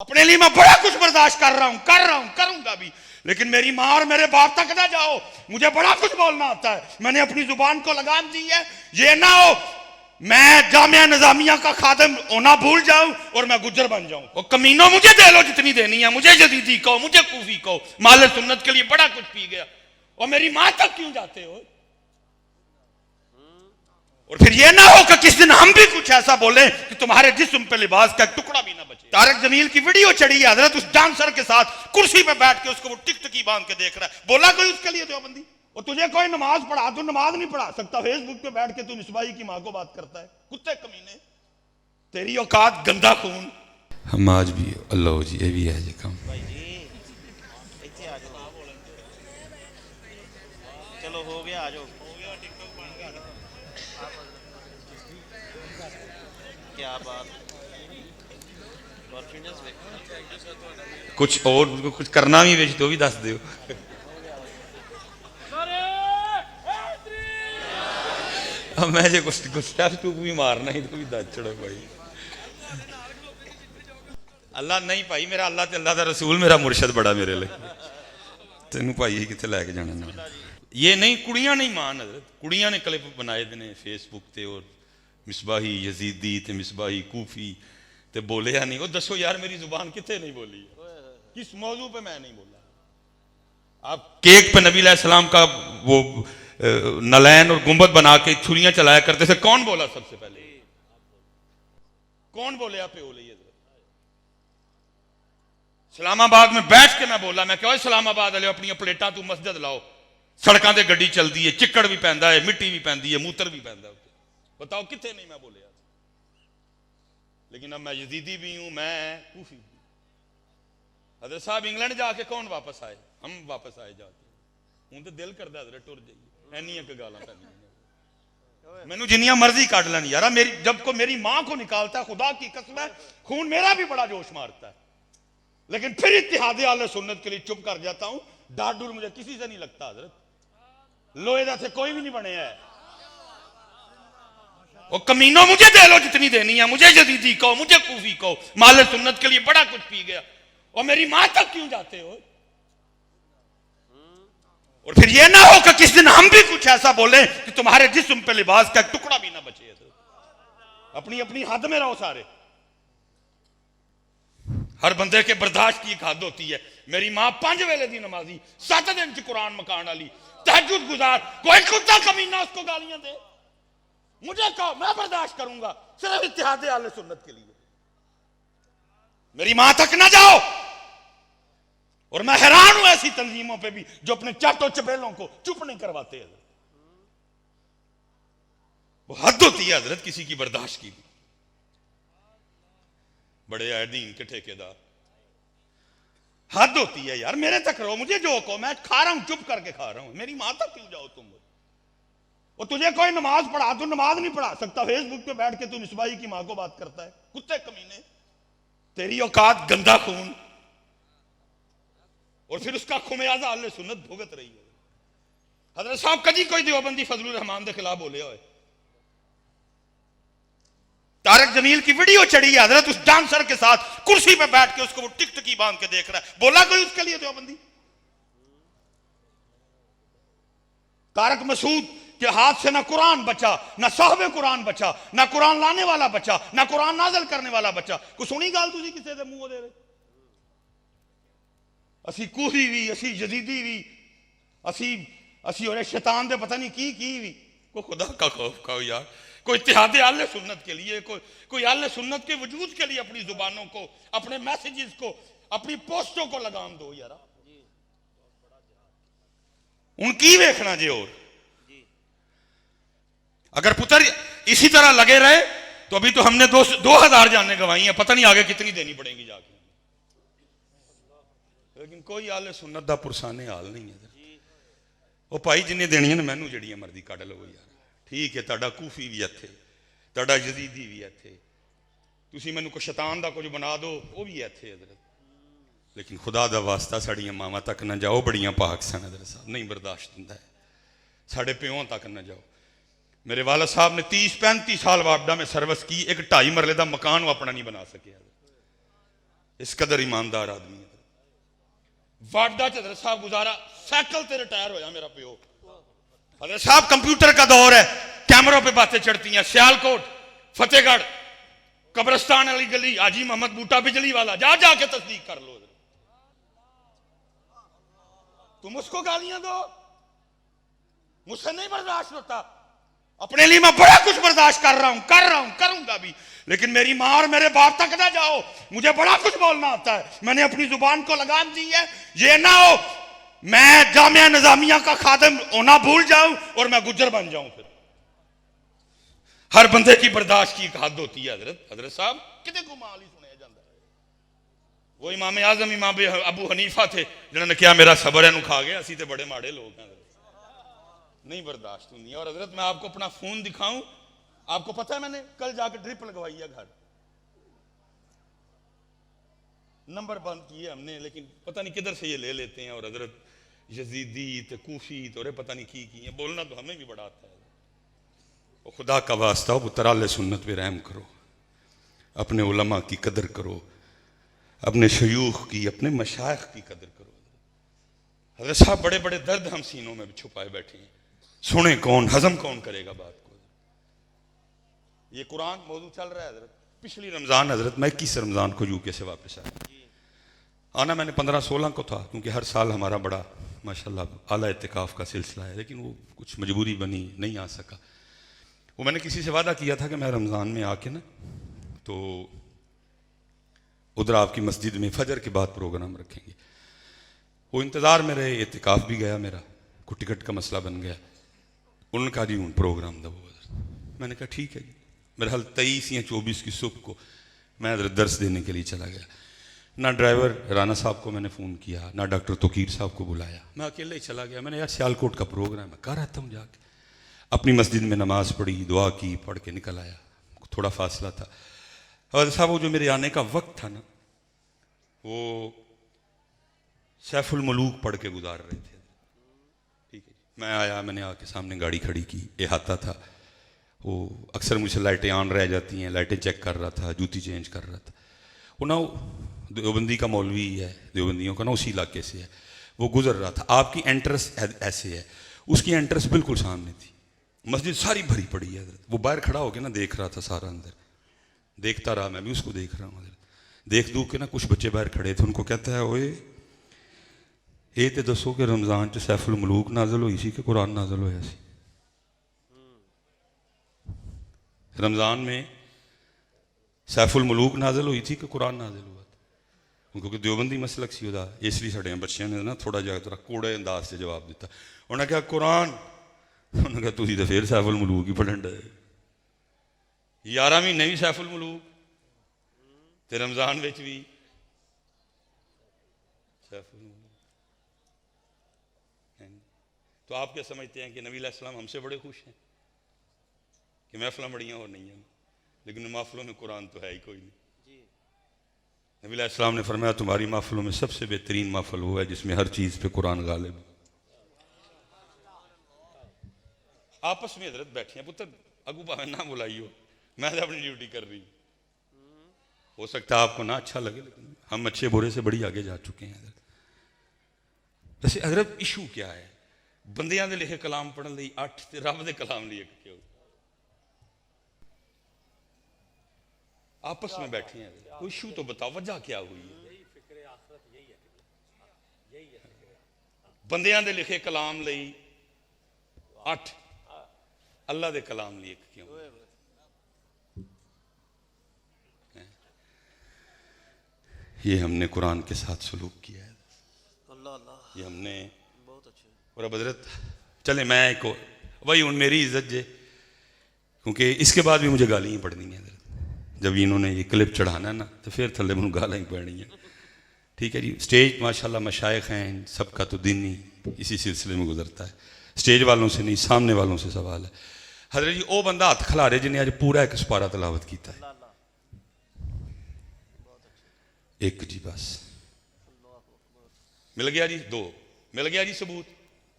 अपने लिए मैं बड़ा कुछ बर्दाश्त कर रहा हूं, करूंगा भी, लेकिन मेरी माँ और मेरे बाप तक ना जाओ। मुझे बड़ा कुछ बोलना आता है, मैंने अपनी जुबान को लगाम दी है। ये ना हो मैं जामिया निजामिया का खादिम होना भूल जाऊं और मैं गुज्जर बन जाऊं। और कमीनों मुझे दे लो जितनी देनी है, मुझे जदीदी कहो, मुझे कूफी कहो, माले सुन्नत के लिए बड़ा कुछ पी गया, और मेरी माँ तक क्यों जाते हो? और फिर ये ना हो कि किस दिन हम भी कुछ ऐसा बोले कि तुम्हारे जिस्म पे लिबास का एक टुकड़ा भी ना बचे। तारक जमील की वीडियो चढ़ी है, हजरत उस डांसर के साथ कुर्सी पे बैठ के उसको वो टिकटकी बांध के देख रहा है। बोला कोई उसके लिए देवबंदी? और तुझे कोई नमाज पढ़ा, तू नमाज नहीं पढ़ा सकता, फेसबुक पे बैठ के तू मिसबाही की माँ को बात करता है। कुत्ते कमीने, तेरी औकात गंदा खून। हम आज भी अल्लाह जी ये भी है जी काम। चलो हो गया, आ जाओ। क्या बात, कुछ और कुछ करना भी बेच तो भी दस दो। मैं जो कुछ स्टेप टू भी मारना ही तो भी दस चढ़ो भाई। अल्लाह नहीं भाई, मेरा अल्लाह ते अल्लाह दा रसूल मेरा मुर्शद बड़ा मेरे लिए। तेनू भाई कितने लैके जाना ना। ये नहीं कुड़ियां नहीं मान, कुड़ियां ने क्लिप बनाए देने फेसबुक ते और मिसबाही यजीदी ते मिसबाही कूफी ते बोले या नहीं। वो दसो यार मेरी जुबान कितने नहीं बोली, किस मौजू पे मैं नहीं बोला? आप केक पे नबी अलैहिस्सलाम का वो नलैन और गुंबद बना के छुरियां चलाया करते थे, कौन बोला सबसे पहले? कौन बोले आप ओले? इस्लामाबाद में बैठ के मैं बोला, मैं क्या इस्लामाबाद वाले अपनी प्लेटा तू मस्जिद लाओ, सड़कों से गड्डी चलती है, चिक्कड़ भी पैंदा है, मिट्टी भी पैंदी है, मूत्र भी पैंदा है, बताओ कितने नहीं मैं बोले। लेकिन अब मैं यजीदी भी हूं, मैं कूफी भी। हजरत साहब इंग्लैंड जाके कौन वापस आए? हम वापस आए जाके। हूं तो दिल करता हजरत टुर जाइए, एनिया के गालां पैंदियां मैनू जिन्नियां मर्जी काट लैन यार। मेरी जब को मेरी मां को निकालता है, खुदा की कसम है खून मेरा भी बड़ा जोश मारता है, लेकिन फिर इत्तिहाद आले सुन्नत के लिए चुप कर जाता हूं। डार डूर मुझे किसी से नहीं लगता हजरत, लोहे दा से कोई भी नहीं बने है। और कमीनों मुझे दे लो जितनी देनी है, मुझे जदीदी कहो, मुझे कूफी कहो, माले सुन्नत के लिए बड़ा कुछ पी गया, और मेरी मां तक क्यों जाते हो? और फिर यह ना हो कि किस दिन हम भी कुछ ऐसा बोले कि तुम्हारे जिस्म पे लिबास का एक टुकड़ा भी ना बचे। अपनी अपनी हद में रहो सारे। हर बंदे के बर्दाश्त की एक हद होती है। मेरी मां 5 वेले दी नमाजी, 7 दिन च कुरान मकान वाली, तहज्जुद गुजार, कोई कुत्ता कमीना उसको गालियां दे, मुझे कहो मैं बर्दाश्त करूंगा, सिर्फ इत्तिहाद आले सुन्नत के लिए। मेरी मां तक ना जाओ। और मैं हैरान हूं ऐसी तंजीमों पे भी जो अपने चाटो चबेलों को चुप नहीं करवाते। वो हद होती है हजरत किसी की बर्दाश्त की भी। बड़े आए दीन के ठेकेदार, हद होती है यार। मेरे तक रहो, मुझे जो कहो, मैं खा रहा हूं, चुप करके खा रहा हूं, मेरी मां तक क्यों जाओ तुम? और तुझे कोई नमाज पढ़ा, तू नमाज नहीं पढ़ा सकता, फेसबुक पे बैठ के तू मिसबाही की मां को बात करता है। कुत्ते कमीने, तेरी औकात गंदा खून। और फिर उसका खुमियाजा अल्लाह सुन्नत भुगत रही है। हजरत साहब कभी कोई देवबंदी फजलुर रहमान के खिलाफ बोले हो? तारक जमील की वीडियो चढ़ी है, हजरत उस डांसर के साथ कुर्सी पे बैठ के उसको वो टिकटकी बांध के देख रहा है। बोला कोई उसके लिए देवबंदी? तारक मसूद के हाथ से ना कुरान बचा, ना साहबे कुरान बचा, ना कुरान लाने वाला बचा, ना कुरान नाज़िल करने वाला बचा। कुछ सुनी गाल तुझी किसी दे मुंह दे रहे? असी कूफी भी, असी यजीदी भी, असी और शैतान दे पता नहीं की भी। को खुदा का खौफ खाओ यार। कोई इत्तिहाद आले सुन्नत के लिए, कोई आले सुन्नत के वजूद के लिए अपनी जुबानों को, अपने मैसेजेस को, अपनी पोस्टों को लगाम दो यार। उनकी देखना जे। और अगर पुत्र इसी तरह लगे रहे तो अभी तो हमने 2000 जाने गवाई हैं, पता नहीं आगे कितनी देनी पड़ेगी जाके। लेकिन कोई आले सुन्नत दा पुरसाने हाल नहीं है। वो भाई जिन्हें देनियां ने मैनू जड़ियां मर्जी कढ़ लो यार, ठीक है। तुहाडा कूफी भी इत्थे, तुहाडा यजीदी भी इत्थे, तुसीं मैनू कोई शैतान दा कुछ बना दो, वो भी इत्थे हजरत। लेकिन खुदा दा वास्ता साड़ियां मावां तक ना जाओ, बड़ियां पाक सन हजरत साहब, नहीं बर्दाश्त होंदा है। साढ़े प्यों तक ना जाओ। मेरे वालिद साहब ने 30-35 साल वापडा में सर्विस की, एक 2.5 मरले का मकान वो अपना नहीं बना सके। इस कदर ईमानदार आदमी है। वाडा च हजरत साहब गुजारा, साइकिल से रिटायर होया मेरा प्यो। हजरत साहब कंप्यूटर का दौर है, कैमरों पे बातें चढ़ती हैं। सियालकोट, फतेहगढ़, कब्रिस्तान वाली गली, हाजी मोहम्मद बूटा बिजली वाला, जा जाके तस्दीक कर लो। तुम उसको गालियां दो, मुझसे नहीं बर्दाश्त होता। अपने लिए मैं बड़ा कुछ बर्दाश्त कर रहा हूं, करूंगा भी, लेकिन मेरी मां और मेरे बाप तक ना जाओ। मुझे बड़ा कुछ बोलना आता है, मैंने अपनी जुबान को लगाम दी है। ये ना हो मैं जामिया निजामिया का खादिम होना भूल जाऊं और मैं गुज्जर बन जाऊं। फिर हर बंदे की बर्दाश्त की एक हद होती है। हजरत साहब कितने को माल ही सुनाया जाता है। वो इमाम आजम इमाम अबू हनीफा थे जिन्होंने क्या मेरा सबर है खा गया, असी तो बड़े माड़े लोग हैं, नहीं बर्दाश्त होनी। और हजरत मैं आपको अपना फोन दिखाऊं, आपको पता है मैंने कल जाकर ड्रिप लगवाई है, घर नंबर बंद किए हमने, लेकिन पता नहीं किधर से ये ले लेते हैं। और हजरत यजीदी तो कूफी तो पता नहीं की है, बोलना तो हमें भी बड़ा आता है। वो खुदा का वास्ता हो, तराल सुन्नत पे रहम करो, अपने उलमा की कदर करो, अपने शयूख की, अपने मशाइख की कदर करो। हजरत साहब बड़े बड़े दर्द हम सीनों में छुपाए बैठे हैं, सुने कौन, हजम कौन करेगा बात को। ये कुरान मौजूद चल रहा है हजरत। पिछली रमजान हजरत मैं 21 रमजान को यूके से वापस आया। आना मैंने 15-16 को था, क्योंकि हर साल हमारा बड़ा माशाल्लाह आला इत्तिकाफ का सिलसिला है, लेकिन वो कुछ मजबूरी बनी, नहीं आ सका। वो मैंने किसी से वादा किया था कि मैं रमज़ान में आके ना तो उधर आपकी मस्जिद में फजर के बाद प्रोग्राम रखेंगे। वो इंतज़ार में रहे, इत्तिकाफ भी गया मेरा, को टिकट का मसला बन गया। उन्होंने कहा जी उन प्रोग्राम दो। मैंने कहा ठीक है जी। मेरा हाल 23 या 24 की सुबह को मैं इधर दर्स देने के लिए चला गया। ना ड्राइवर राना साहब को मैंने फ़ोन किया, ना डॉक्टर तोकीर साहब को बुलाया, मैं अकेले ही चला गया। मैंने यार सियालकोट का प्रोग्राम है, कर आता हूँ जाके। अपनी मस्जिद में नमाज पढ़ी, दुआ की, पढ़ के निकल आया। थोड़ा फासला था। और साहब वो जो मेरे आने का वक्त था ना, वो सैफुल मलूक पढ़ के गुजार रहे थे। ठीक है, मैं आया, मैंने आके सामने गाड़ी खड़ी की, अहाता था। वो अक्सर मुझसे लाइटें ऑन रह जाती हैं, लाइटें चेक कर रहा था, जूती चेंज कर रहा था। वो ना देवबंदी का मौलवी है, देवबंदियों का ना उसी इलाके से है। वो गुजर रहा था, आपकी एंट्रेंस ऐसे है, उसकी एंट्रेंस बिल्कुल सामने थी। मस्जिद सारी भरी पड़ी है। वो बाहर खड़ा होकर ना देख रहा था सारा अंदर, देखता रहा, मैं भी उसको देख रहा हूँ। देख दूख के ना कुछ बच्चे बाहर खड़े थे, उनको कहता है ओए ये तो दसो कि रमज़ान च सैफुल मलूक नाजल हुई सी कि कुरान नाजल होया सी? रमज़ान में सैफुल मलूक नाजल हुई थी कि कुरान नाजल हुआ था? क्योंकि देवबंदी मसलक सी उहदा, इसलिए साढ़े बच्चों ने ना थोड़ा जिहा थोड़ा कोड़े अंदाज से जवाब दिता। उन्हें कहा कुरान, उन्हें कहा तुसीं तो फिर सैफुल मलूक ही पढ़न डे। 11 महीने भी सैफुल मलूक ते रमज़ान विच भी सैफुल मलूक। तो आप क्या समझते हैं कि नबी अलैहिस्सलाम हमसे बड़े खुश हैं कि महफिलें बड़ियाँ और नहीं हैं, लेकिन महफिलों में कुरान तो है ही कोई नहीं। नबी अलैहिस्सलाम ने फरमाया तुम्हारी महफिलों में सबसे बेहतरीन महफिल वो है जिसमें हर चीज़ पे कुरान गालिब। आपस में हजरत बैठे हैं, पुत्र अगू भावे ना बुलाइयो, मैं तो अपनी ड्यूटी कर रही। हो सकता है आपको ना अच्छा लगे, लेकिन हम अच्छे बुरे से बड़ी आगे जा चुके हैं हजरत। वैसे हजरत इशू क्या है? बंदियां दे लिखे कलाम पढ़न लई 8 ते रब दे कलाम लिए क्यों? आपस में बैठे हैं, कोई इशू तो बताओ, वजह क्या हुई है? बंदियां दे लिखे कलाम लई 8, अल्लाह दे कलाम लिए क्यों? ये हमने कुरान के साथ सलूक किया है, ये हमने बहुत अच्छे। और अब हजरत चले मैं एक वही उन मेरी इज्जत जे, क्योंकि इसके बाद भी मुझे गाली ही पड़नी है। जब इन्होंने ये क्लिप चढ़ाना है ना तो फिर थल्ले मैं गाला ही पड़नी है। ठीक है जी, स्टेज माशाल्लाह मशाइख हैं, सबका तो दिन ही इसी सिलसिले में गुजरता है। स्टेज वालों से नहीं, सामने वालों से सवाल है। हजरत जी वो बंदा हाथ खिलारे जिन्हें आज पूरा एक सुपारा तलावत किया है, एक जी बस मिल गया जी, 2 मिल गया जी सबूत।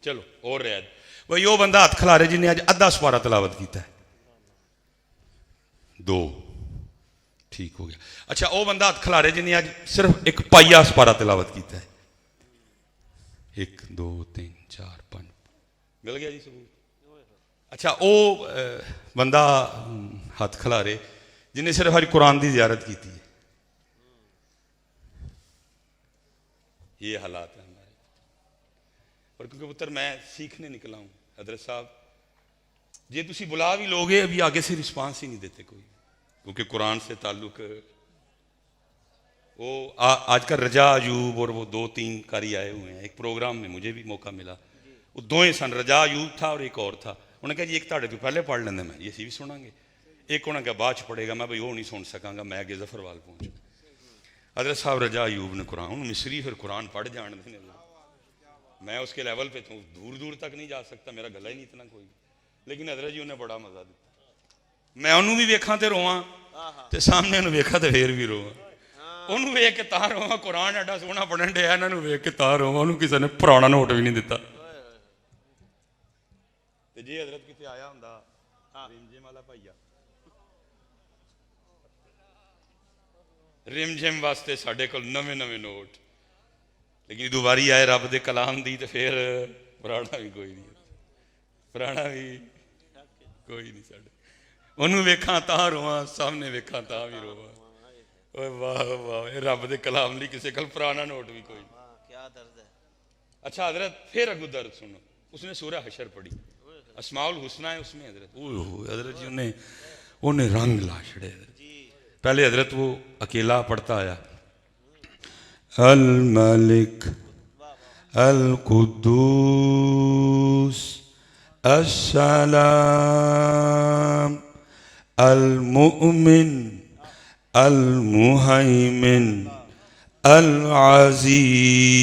चलो और रह वही वो बंदा हाथ खिलारे जिन्हें आज अद्धा सुपारा तलावत किया है, 2 ठीक हो गया। अच्छा वो बंदा हथ खिलारे जिन्हें अज सिर्फ एक पाइया सपारा तिलावत किया है, 1 2 3 4 5 मिल गया जी सबूत। अच्छा वो बंदा हथ खिलारे जिन्हें सिर्फ हज कुरान की जियारत की है। ये हालात है हमारे। और क्योंकि पुत्र मैं सीखने निकला हूँ हजरत साहब, जे तुसी बुला भी लोगे अभी आगे से रिस्पांस ही नहीं देते कोई, क्योंकि कुरान से ताल्लुक वो आजकल रजा अयूब और वो 2-3 कारी आए हुए हैं। एक प्रोग्राम में मुझे भी मौका मिला, वो दोवें सन, रजा अयूब था और एक और था। उन्होंने कहा जी एक ताड़े तो पहले पढ़ लेंगे, मैं ये सी भी सुनांगे, एक उन्होंने कहा बाद पढ़ेगा, मैं भाई वो नहीं सुन सकांगा, मैं अगे जफरवाल पहुँच। हजरत साहब रजा अयूब ने कुरान, उन्होंने मिस्री फिर कुरान पढ़ जान दें, मैं उसके लेवल पे तो दूर दूर तक नहीं जा सकता, मेरा गला ही नहीं इतना कोई, लेकिन हजरत जी उन्हें बड़ा मजा दिता। मैं उन्होंने भी वेखा तो रोवां ते सामने उन्होंने वेखा तो फिर भी रोवां, उन्होंने वेख के तां रोवां, कुरान एडा सोहना पढ़न दिया, इन्होंने वेख के तां रोवां, उन्होंने किसी ने पुराना नोट भी नहीं दिता। ते जे हजरत किते आया हुंदा रिमझिम वाला भाईया, रिमझिम वास्ते साडे कोल नवे नवे नोट, लेकिन दुबारी आए रब दे कलाम दी तो फिर पुराना भी कोई नहीं, पुराना भी कोई नहीं साडे। उन्होंने वेखा तां रोवां, सामने वेखा तां भी रोवां। वाह वाह, रब दे कलाम ली किसी कल पुराना नोट भी कोई नहीं। क्या दर्द है। अच्छा हजरत फिर अगू दर्द सुनो, उसने सूरह हशर पढ़ी, अस्माउल हुस्ना है उसमें हजरत, ओह हजरत जी उन्हें रंग ला छड़े। पहले हजरत वो अकेला पढ़ता आया, अल मलिक अल कुद्दूस अस्सलाम अल मुमिन अल मुहैमिन अल अजीज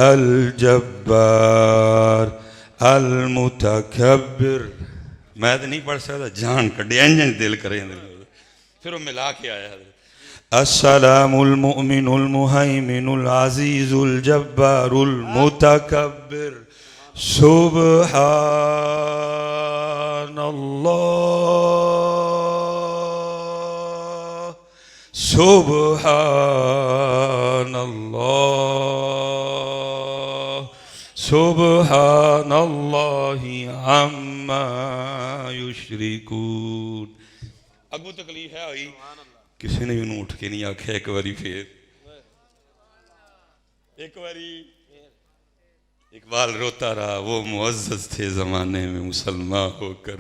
अल जब्बार अल मुतकब्बिर। मैं तो नहीं पढ़ सकता, जान कढ़िया इंजन दिल करे। फिर वो मिला के आया अस्सलामुल मुमिनुल मुहैमिनुल अजीजुल जब्बारुल मुतकब्बिर सुब्हानल्लाह सुब्हानल्लाह सुब्हानल्लाहि अम्मा युश्रिकून। अगू तकलीफ है आई, किसी ने भी उन्होंने उठ के नहीं आख्या एक बारी फिर, एक बारी इकबाल रोता रहा, वो मुअज़्ज़ज़ थे जमाने में मुसलमान होकर,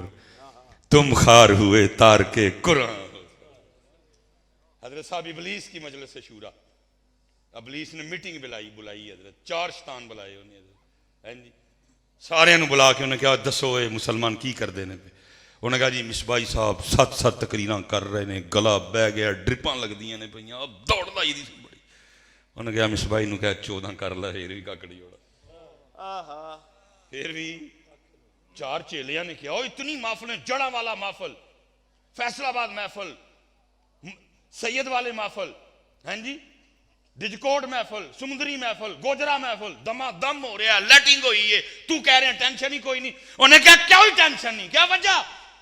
तुम खार हुए तार के कुरान। हजरत साहब इबलीस की मजलिस से शूरा, इबलीस ने मीटिंग बुलाई हजरत, 4 शैतान बुलाए उन्हें, सारे बुला के उन्हें कहा दसो ये मुसलमान की करते हैं। उन्हें कहा जी मिसबाई साहब 7 तकरीर कर रहे हैं, गला बह गया, ड्रिपां लगदियां ने पईयां, दौड़ लाई दी बड़ी। उन्हें कहा मिसबाई ने कहा 14 कर ला, फिर भी ककड़ी जोड़ा। फिर भी 4 चेलियां ने कहा इतनी महफिल, जड़ा वाला महफिल, फैसलाबाद महफिल, सैयद वाले महफिल, हैं जी डिजकोट महफिल, समुद्री महफिल, गोजरा महफिल, दम हो रहा है, लैटिंग हुई है, तू कह रहे हैं टेंशन ही कोई नहीं। उन्हें क्या क्या हुई टेंशन नहीं, क्या वजह?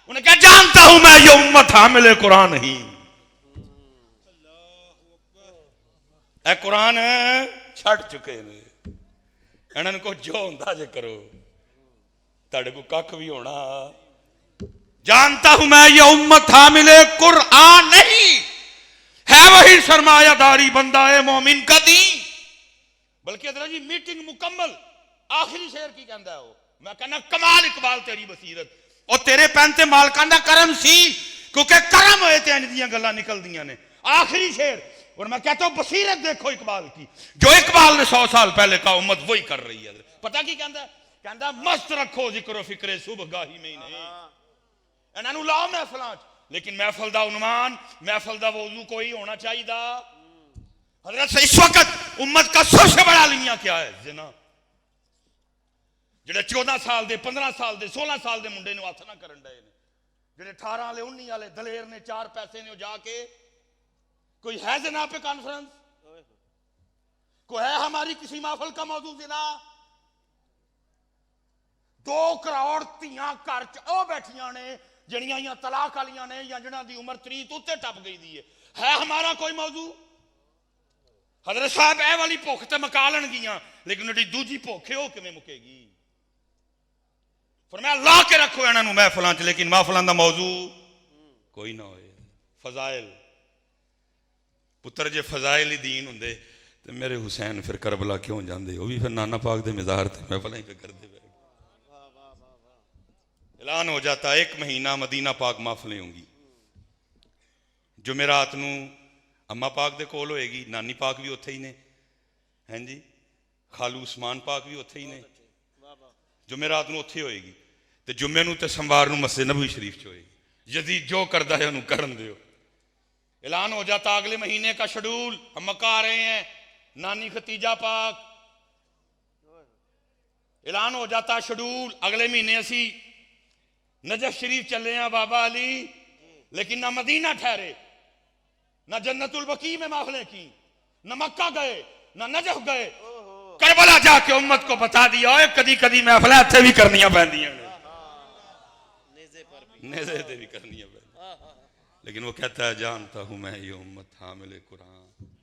उन्हें क्या जानता हूं मैं ये उम्मत हामिले कुरान ही, ए कुरान छड़ चुके ने, इन्होंने को जो होंदा जे करो, ताड़े को कख भी होना। जानता हूं मैं ये उम्मत हामिले कुरान नहीं है, वही सरमायादारी बंदा है मोमिन का दी। बल्कि हजरत जी मीटिंग मुकम्मल, आखिरी शेर की कहता है वो, मैं कहना कमाल इकबाल तेरी बसीरत, और तेरे पैंते मालकां दा करम सी, क्योंकि करम होए ते इंज दियां गल्लां निकलदियां ने। आखिरी शेर, और मैं कहता हूं बसीरत देखो इकबाल की, जो इकबाल ने 100 साल पहले कहा उम्मत वही कर रही है। पता की कहता है? कहता मस्त रखो जिक्र फिक्रे सुबहगाही में नहीं, इन्हों लाओ महफिलां, लेकिन महफिल दा उन्वान, महफिल दा मौजू कोई होना चाहिए। हजरत इस वक्त उम्मत का सबसे बड़ा लिया क्या है? जिना। जेडे 14 साल दे, 15 साल दे, 16 साल दे मुंडे हथ ना करन डे ने, जेडे 18 वाले 19 वाले दलेर ने, 4 पैसे ने जाके, कोई है जिना पे कॉन्फ्रेंस? कोई है हमारी किसी महफिल का मौजू जिना? 2 करोड़ धियां घर च बैठियां ने, जड़ियां तलाक वालियां ने या जिन्हां दी उम्र 30 उत्ते टप गई दी है हमारा कोई मौजू? हजरत साहब ए वाली भुख ते मुका लणगियां, लेकिन उहदी दूजी भुख है वो किवें मुकेगी? फरमाया ला के रखो इन्हां नूं महफिलां च, लेकिन महफिलां दा मौजू कोई ना होए। फजाइल पुत्र जे फजाइल ही दीन हुंदे ते मेरे हुसैन फिर करबला क्यों जांदे? वो भी फिर नाना पाक दे मज़ार ते महफिलां ही पे करदे। ऐलान हो जाता 1 महीना मदीना पाक महफिलें होंगी। जुमेरात नूं अम्मा पाक दे कोल होएगी, नानी पाक भी उत्थे ही ने, हैं जी, खालू उस्मान पाक भी उत्थे ही ने। जुमेरात नूं उत्थे होएगी ते जुम्मे नूं ते संवार नूं मस्जिद नबवी शरीफ च होएगी। यजीद जो करदा है उन्होंने करन दियो। ऐलान हो जाता अगले महीने का शेड्यूल, हम मक्का आ रहे हैं, नानी खतीजा पाक। ऐलान हो जाता शेड्यूल अगले महीने असी नजफ शरीफ चले हैं बाबा अली, लेकिन ना मदीना ठहरे, ना जन्नतुल बकी में महफिलें की, ना मक्का गए, ना नजफ गए, करबला जाके उम्मत को बता दिया कदी कदी महफिलें इत्थे भी करनियां पैंदियां ने, नेज़े ते भी करनियां पैंदियां। लेकिन वो कहता है जानता हूं मैं ये उम्मत हामिले कुरान